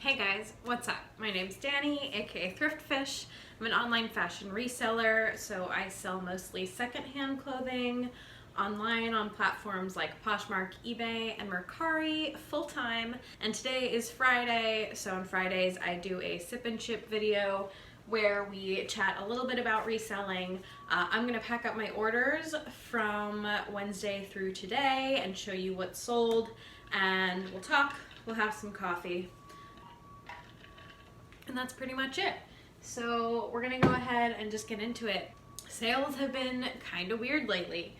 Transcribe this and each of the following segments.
Hey guys, what's up? My name's Danny, aka Thrift Fish. I'm an online fashion reseller, so I sell mostly secondhand clothing online on platforms like Poshmark, eBay, and Mercari full-time. And today is Friday, so on Fridays I do a sip and ship video where we chat a little bit about reselling. I'm gonna pack up my orders from Wednesday through today and show you what's sold, and we'll talk, we'll have some coffee. And that's pretty much it. So we're gonna go ahead and just get into it. Sales have been kind of weird lately.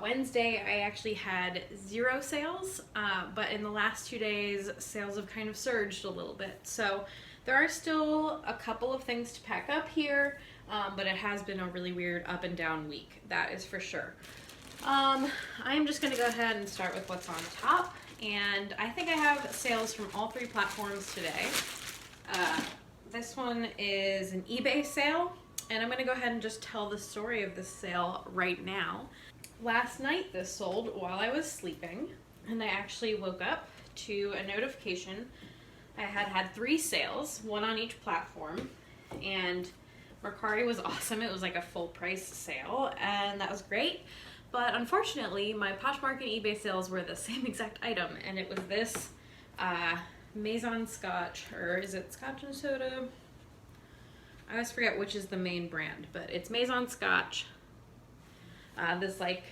Wednesday I actually had 0 sales, but in the last 2 days sales have kind of surged a little bit. So there are still a couple of things to pack up here, but it has been a really weird up and down week, that is for sure. I'm just gonna go ahead and start with what's on top, and I think I have sales from all 3 platforms today. This one is an eBay sale, and I'm gonna go ahead and just tell the story of this sale right now. Last night this sold while I was sleeping, and I actually woke up to a notification. I had 3 sales, 1 on each platform, and Mercari was awesome. It was like a full price sale, and that was great. But unfortunately, my Poshmark and eBay sales were the same exact item, and it was this Maison Scotch, or is it Scotch and Soda? I always forget which is the main brand, but it's Maison Scotch. This like,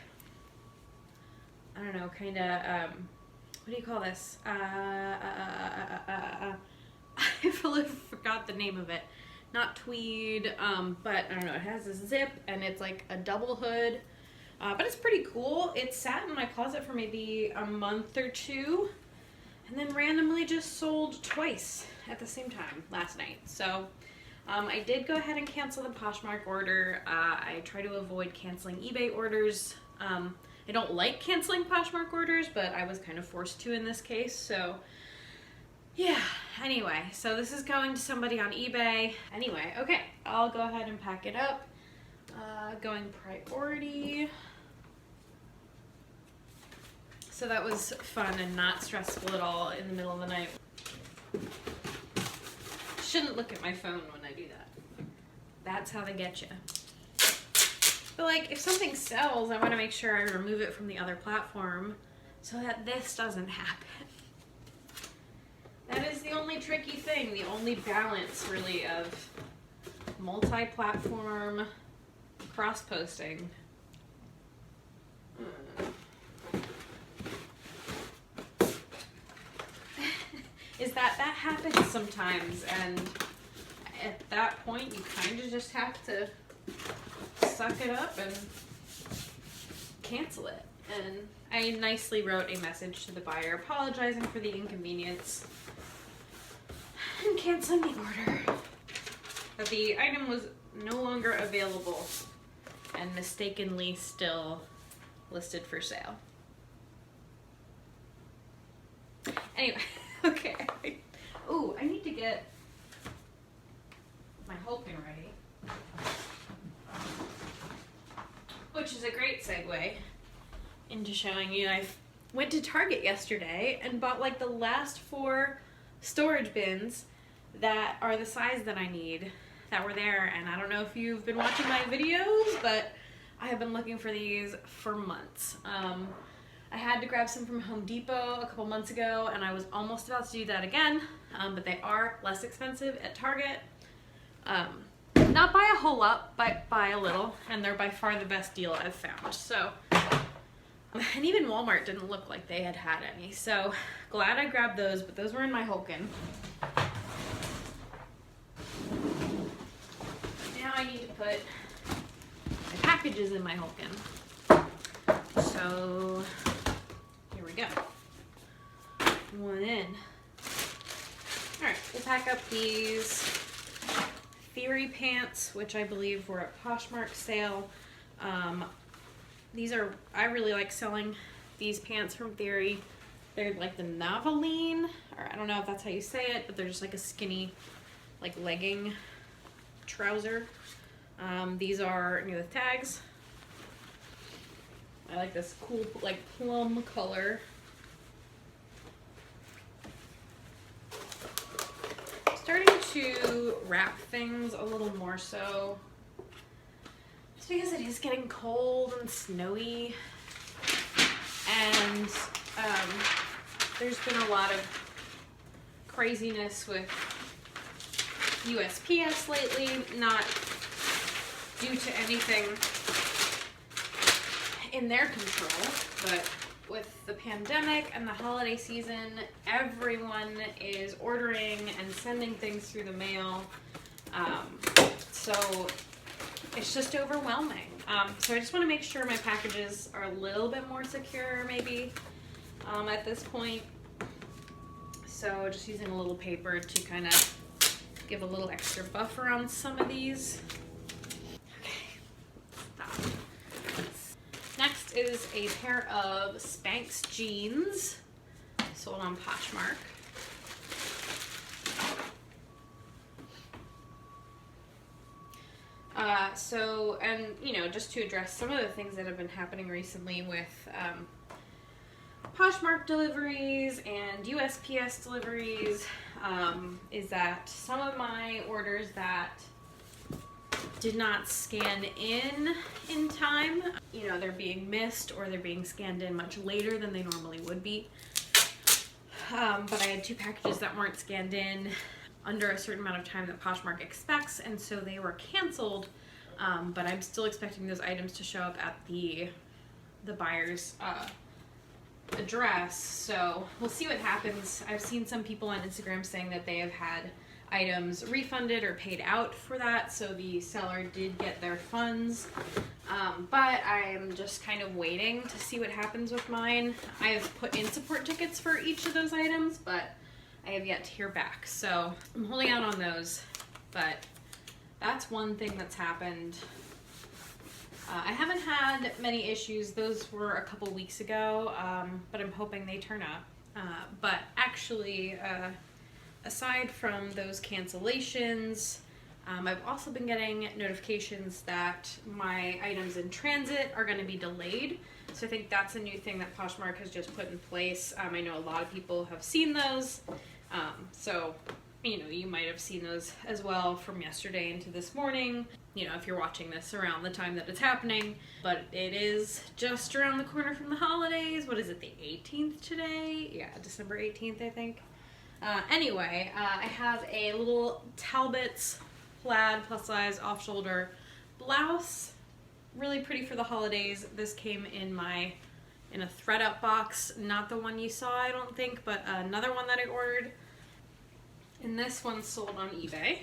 I don't know, kind of, what do you call this? I fully forgot the name of it. Not tweed, but I don't know, it has a zip and it's like a double hood, but it's pretty cool. It sat in my closet for maybe a month or 2. And then randomly just sold twice at the same time last night. So I did go ahead and cancel the Poshmark order. I try to avoid canceling eBay orders. I don't like canceling Poshmark orders, but I was kind of forced to in this case. So yeah, anyway, so this is going to somebody on eBay. Anyway, okay, I'll go ahead and pack it up. Going priority. So that was fun and not stressful at all in the middle of the night. Shouldn't look at my phone when I do that. That's how they get you. But like, if something sells, I want to make sure I remove it from the other platform so that this doesn't happen. That is the only tricky thing, the only balance really of multi-platform cross-posting. Is that happens sometimes, and at that point you kind of just have to suck it up and cancel it. And I nicely wrote a message to the buyer apologizing for the inconvenience and canceling the order. But the item was no longer available and mistakenly still listed for sale. Anyway. Okay. Ooh, I need to get my Hulkin ready. Which is a great segue into showing you I went to Target yesterday and bought like the last 4 storage bins that are the size that I need that were there. And I don't know if you've been watching my videos, but I have been looking for these for months. I had to grab some from Home Depot a couple months ago, and I was almost about to do that again, but they are less expensive at Target. Not by a whole lot, but by a little, and they're by far the best deal I've found. So, and even Walmart didn't look like they had any, so glad I grabbed those, but those were in my Hulkin. Now I need to put my packages in my Hulkin. So here we go. 1 in. Alright, we'll pack up these Theory pants, which I believe were at Poshmark Sale. These are, I really like selling these pants from Theory. They're like the Navaline, or I don't know if that's how you say it, but they're just like a skinny, like legging trouser. These are new with tags. I like this cool, like, plum color. to wrap things a little more so. It's because it is getting cold and snowy, and there's been a lot of craziness with USPS lately, not due to anything in their control, but with the pandemic and the holiday season, everyone is ordering and sending things through the mail. So it's just overwhelming. So I just want to make sure my packages are a little bit more secure maybe at this point. So just using a little paper to kind of give a little extra buffer on some of these. Okay, stop. Next is a pair of Spanx Jeans sold on Poshmark. And you know, just to address some of the things that have been happening recently with Poshmark deliveries and USPS deliveries, is that some of my orders that did not scan in time, you know, they're being missed or they're being scanned in much later than they normally would be. But I had 2 packages that weren't scanned in under a certain amount of time that Poshmark expects, and so they were canceled. But I'm still expecting those items to show up at the buyer's address, so we'll see what happens. I've seen some people on Instagram saying that they have had items refunded or paid out for that, so the seller did get their funds. But I'm just kind of waiting to see what happens with mine. I have put in support tickets for each of those items, but I have yet to hear back, so I'm holding out on those. But that's one thing that's happened. I haven't had many issues. Those were a couple weeks ago, but I'm hoping they turn up. But actually, aside from those cancellations, I've also been getting notifications that my items in transit are going to be delayed. So I think that's a new thing that Poshmark has just put in place. I know a lot of people have seen those. So, you know, you might have seen those as well from yesterday into this morning, you know, if you're watching this around the time that it's happening. But it is just around the corner from the holidays. What is it, the 18th today? Yeah, December 18th, I think. Anyway, I have a little Talbot's plaid plus size off shoulder blouse. Really pretty for the holidays. This came in a thread up box, not the one you saw, I don't think, but another one that I ordered. And this one's sold on eBay.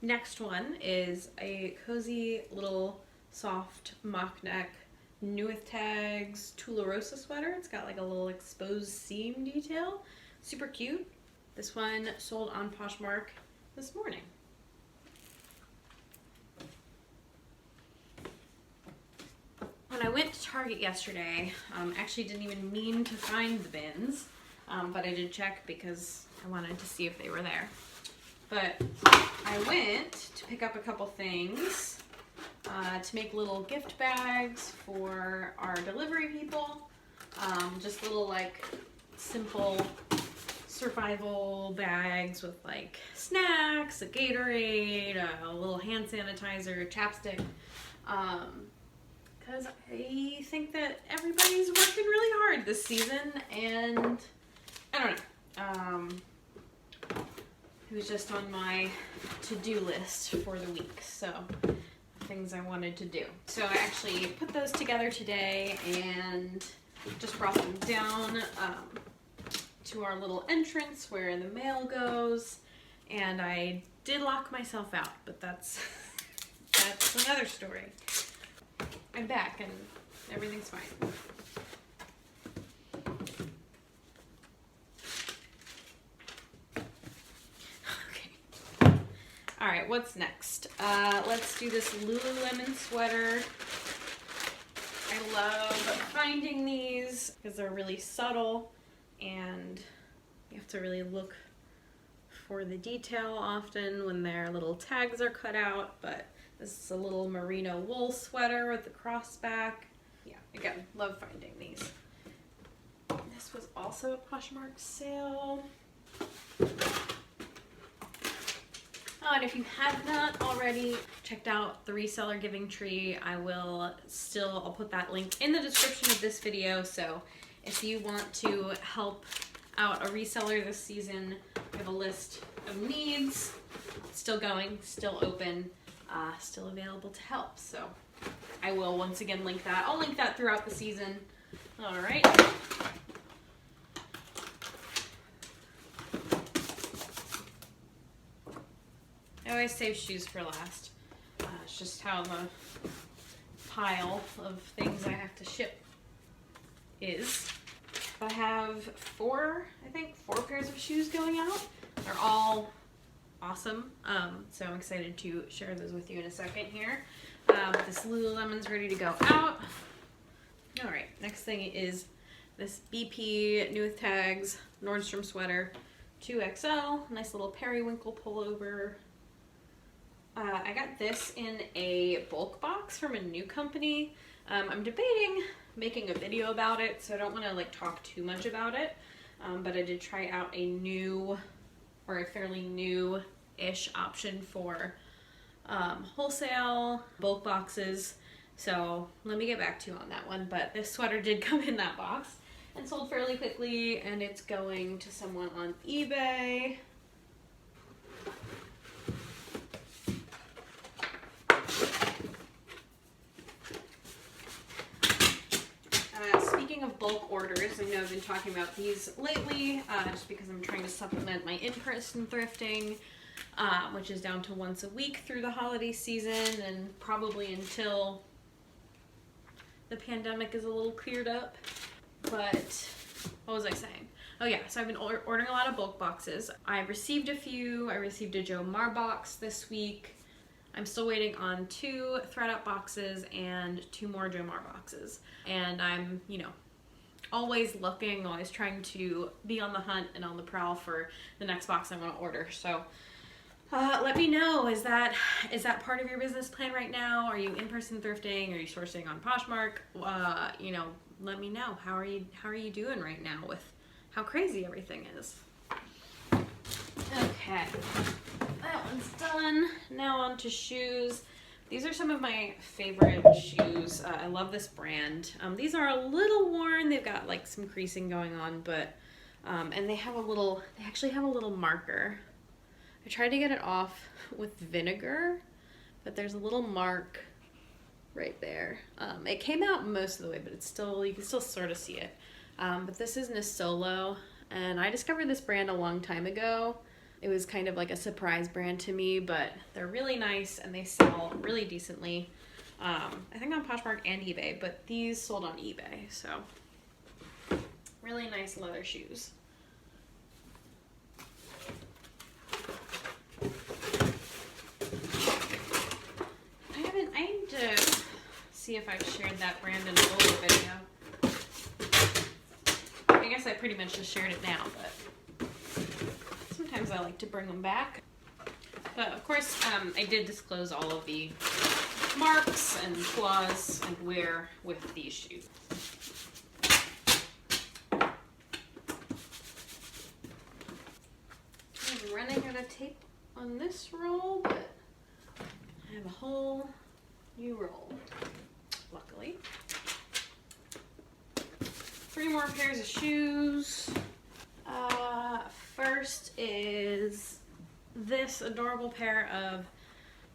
Next one is a cozy little soft mock neck new with tags Tularosa sweater. It's got like a little exposed seam detail. Super cute. This one sold on Poshmark this morning. When I went to Target yesterday, actually didn't even mean to find the bins, but I did check because I wanted to see if they were there. But I went to pick up a couple things to make little gift bags for our delivery people. Just little like simple survival bags with like snacks, a Gatorade, a little hand sanitizer, chapstick. Because I think that everybody's working really hard this season, and I don't know. It was just on my to-do list for the week, so things I wanted to do. So I actually put those together today and just brought them down to our little entrance where the mail goes, and I did lock myself out, but that's another story. I'm back and everything's fine. All right, what's next? Let's do this Lululemon sweater. I love finding these because they're really subtle and you have to really look for the detail often when their little tags are cut out, but this is a little merino wool sweater with the cross back. Yeah, again, love finding these. This was also a Poshmark sale. Oh, and if you have not already checked out the Reseller Giving Tree, I'll put that link in the description of this video. So if you want to help out a reseller this season, we have a list of needs, still going, still open, still available to help. So I will once again link that. I'll link that throughout the season. All right. I always save shoes for last. It's just how the pile of things I have to ship is. I have four pairs of shoes going out. They're all awesome. So I'm excited to share those with you in a second here. This Lululemon's ready to go out. All right, next thing is this BP new with tags Nordstrom sweater, 2XL, nice little periwinkle pullover. I got this in a bulk box from a new company. I'm debating making a video about it, so I don't want to like talk too much about it. But I did try out a new, or a fairly new-ish option for wholesale bulk boxes. So let me get back to you on that one. But this sweater did come in that box and sold fairly quickly, and it's going to someone on eBay. Speaking of bulk orders, I know I've been talking about these lately, just because I'm trying to supplement my in-person thrifting, which is down to once a week through the holiday season, and probably until the pandemic is a little cleared up. But what was I saying? Oh yeah, so I've been ordering a lot of bulk boxes. I received a few. I received a Joe Mar box this week. I'm still waiting on 2 ThredUp boxes and 2 more Joe Mar boxes. And I'm, always looking, always trying to be on the hunt and on the prowl for the next box I want to order. So let me know, is that part of your business plan right now? Are you in-person thrifting? Are you sourcing on Poshmark? Let me know. How are you doing right now with how crazy everything is? Okay. That one's done. Now on to shoes. These are some of my favorite shoes. I love this brand. These are a little worn. They've got like some creasing going on, but and they actually have a little marker. I tried to get it off with vinegar, but there's a little mark right there. It came out most of the way, but you can still sort of see it. But this is Nisolo, and I discovered this brand a long time ago. It was kind of like a surprise brand to me, but they're really nice and they sell really decently. I think on Poshmark and eBay, but these sold on eBay, so really nice leather shoes. I need to see if I've shared that brand in a little video. I guess I pretty much just shared it now, but sometimes I like to bring them back. But of course, I did disclose all of the marks and flaws and wear with these shoes. I'm running out of tape on this roll, but I have a whole new roll, luckily. 3 more pairs of shoes. First is this adorable pair of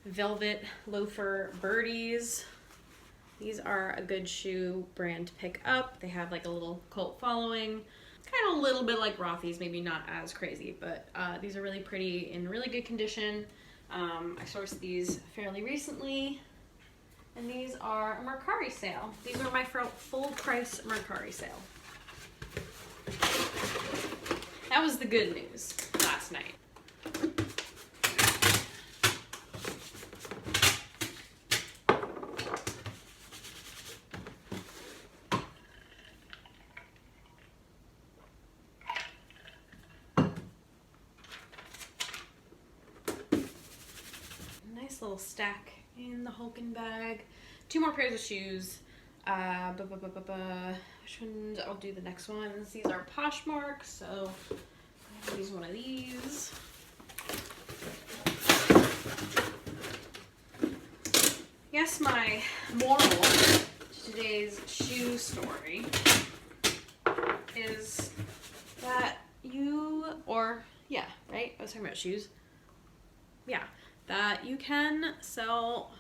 velvet loafer birdies. These are a good shoe brand to pick up. They have like a little cult following. Kind of a little bit like Rothy's, maybe not as crazy, but these are really pretty, in really good condition. I sourced these fairly recently, and these are a Mercari sale. These are my full price Mercari sale. That was the good news last night. little stack in the Hulkin bag. 2 more pairs of shoes. Which ones? I'll do the next ones. These are Poshmark, so I'll use one of these. Yes, my moral to today's shoe story is that right? I was talking about shoes. Yeah, that you can sell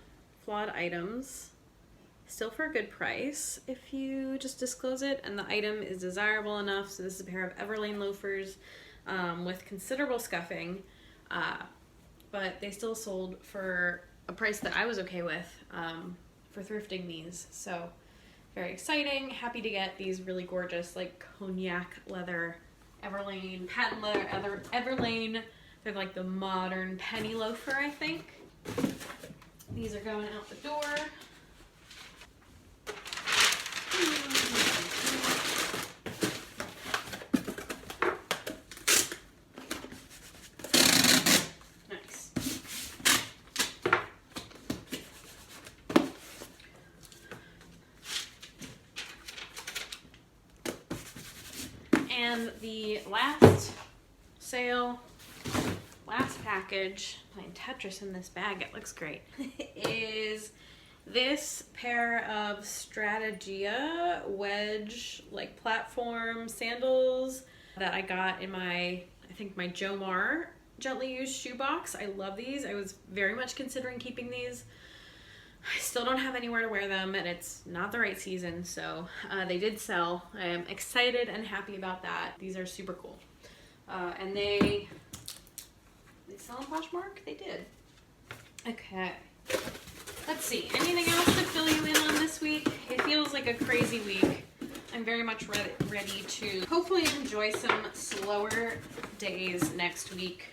flawed items still for a good price if you just disclose it and the item is desirable enough. So this is a pair of Everlane loafers with considerable scuffing, but they still sold for a price that I was okay with for thrifting these. So very exciting. Happy to get these really gorgeous like cognac leather Everlane, patent leather Everlane. They're like the modern penny loafer, I think. These are going out the door. Nice. And the last sale, last package, playing Tetris in this bag, it looks great, is this pair of Strategia wedge like platform sandals that I got in my, I think my Jomar gently used shoebox. I love these. I was very much considering keeping these. I still don't have anywhere to wear them and it's not the right season, so they did sell. I am excited and happy about that. These are super cool. And they sell on Poshmark? They did. Okay. Let's see. Anything else to fill you in on this week? It feels like a crazy week. I'm very much ready to hopefully enjoy some slower days next week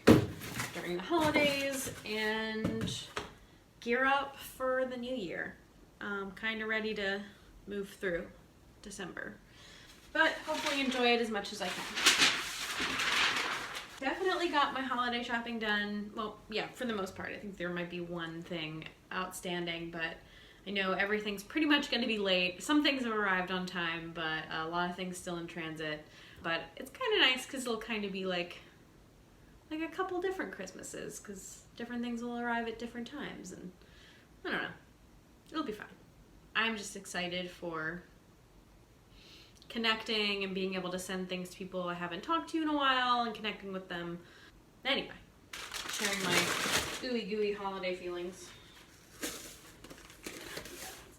during the holidays and gear up for the new year. Kind of ready to move through December, but hopefully enjoy it as much as I can. Definitely got my holiday shopping done. Well, yeah, for the most part. I think there might be one thing outstanding, but I know everything's pretty much going to be late. Some things have arrived on time, but a lot of things still in transit. But it's kind of nice because it'll kind of be like a couple different Christmases, because different things will arrive at different times, and I don't know. It'll be fine. I'm just excited for connecting and being able to send things to people I haven't talked to in a while and connecting with them. Anyway, sharing my ooey gooey holiday feelings.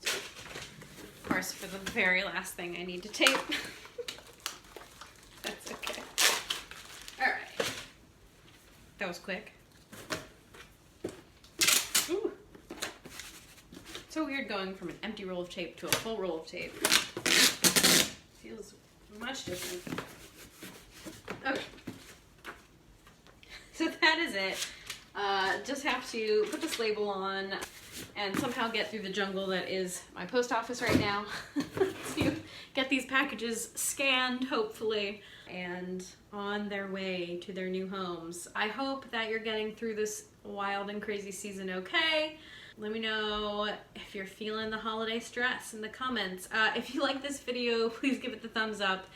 Of course, for the very last thing I need to tape. That's okay. Alright. That was quick. Ooh. So weird going from an empty roll of tape to a full roll of tape. Feels much different. Okay. So that is it. Just have to put this label on and somehow get through the jungle that is my post office right now to get these packages scanned, hopefully, and on their way to their new homes. I hope that you're getting through this wild and crazy season okay. Let me know if you're feeling the holiday stress in the comments. If you like this video, please give it the thumbs up.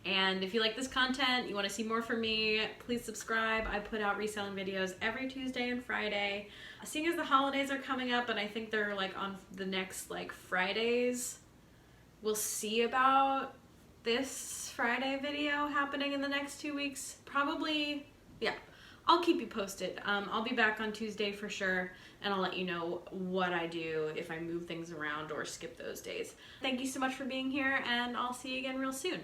And if you like this content, you want to see more from me, please subscribe. I put out reselling videos every Tuesday and Friday. Seeing as the holidays are coming up, and I think they're like on the next like Fridays, we'll see about this Friday video happening in the next 2 weeks. Probably, yeah. I'll keep you posted. I'll be back on Tuesday for sure, and I'll let you know what I do if I move things around or skip those days. Thank you so much for being here, and I'll see you again real soon.